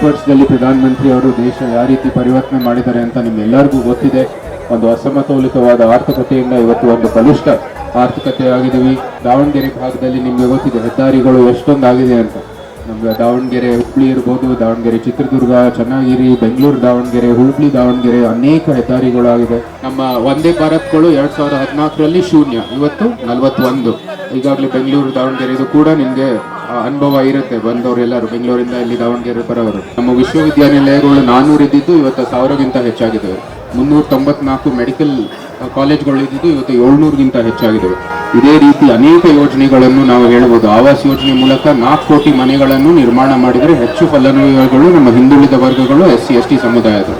4 ವರ್ಷದಲ್ಲಿ ಪ್ರಧಾನಮಂತ್ರಿ ಅವರು ದೇಶ ಯಾವ ರೀತಿ ಪರಿವರ್ತನೆ ಮಾಡಿದ್ದಾರೆ ಅಂತ ನಿಮ್ಮೆಲ್ಲರಿಗೂ ಗೊತ್ತಿದೆ. ಒಂದು ಅಸಮತೋಲಿತವಾದ ಆರ್ಥಿಕತೆಯಿಂದ ಇವತ್ತು ಒಂದು ಬಲಿಷ್ಠ ಆರ್ಥಿಕತೆ ಆಗಿದ್ದೀವಿ. ದಾವಣಗೆರೆ ಭಾಗದಲ್ಲಿ ನಿಮಗೆ ಗೊತ್ತಿದೆ ಹೆದ್ದಾರಿಗಳು ಎಷ್ಟೊಂದಾಗಿದೆ ಅಂತ. ನಮ್ಗೆ ದಾವಣಗೆರೆ ಹುಬ್ಳಿ ಇರ್ಬೋದು, ದಾವಣಗೆರೆ ಚಿತ್ರದುರ್ಗ, ಚನ್ನಗಿರಿ, ಬೆಂಗಳೂರು ದಾವಣಗೆರೆ, ಹುಬ್ಳಿ ದಾವಣಗೆರೆ ಅನೇಕ ಹೆದ್ದಾರಿಗಳಾಗಿದೆ. ನಮ್ಮ ವಂದೇ ಭಾರತ್ಗಳು 2014ರಲ್ಲಿ 0, ಇವತ್ತು 41. ಈಗಾಗಲೇ ಬೆಂಗಳೂರು ದಾವಣಗೆರೆ ಇದು ಕೂಡ ನಿಮಗೆ ಅನುಭವ ಇರುತ್ತೆ, ಬಂದವರೆಲ್ಲರೂ ಬೆಂಗಳೂರಿಂದ ಇಲ್ಲಿ ದಾವಣಗೆರೆ ಬರೋರು. ನಮ್ಮ ವಿಶ್ವವಿದ್ಯಾನಿಲಯಗಳು 400 ಇದ್ದಿದ್ದು ಇವತ್ತು 1000ಗಿಂತ ಹೆಚ್ಚಾಗಿದ್ದಾವೆ. 394 ಮೆಡಿಕಲ್ ಕಾಲೇಜ್ಗಳು ಇದ್ದಿದ್ದು ಇವತ್ತು 700ಗಿಂತ ಹೆಚ್ಚಾಗಿದ್ದಾವೆ. ಇದೇ ರೀತಿ ಅನೇಕ ಯೋಜನೆಗಳನ್ನು ನಾವು ಹೇಳ್ಬೋದು. ಆವಾಸ್ ಯೋಜನೆ ಮೂಲಕ 4 ಕೋಟಿ ಮನೆಗಳನ್ನು ನಿರ್ಮಾಣ ಮಾಡಿದರೆ ಹೆಚ್ಚು ಫಲಾನುಭವಿಗಳು ನಮ್ಮ ಹಿಂದುಳಿದ ವರ್ಗಗಳು SC ST ಸಮುದಾಯದ.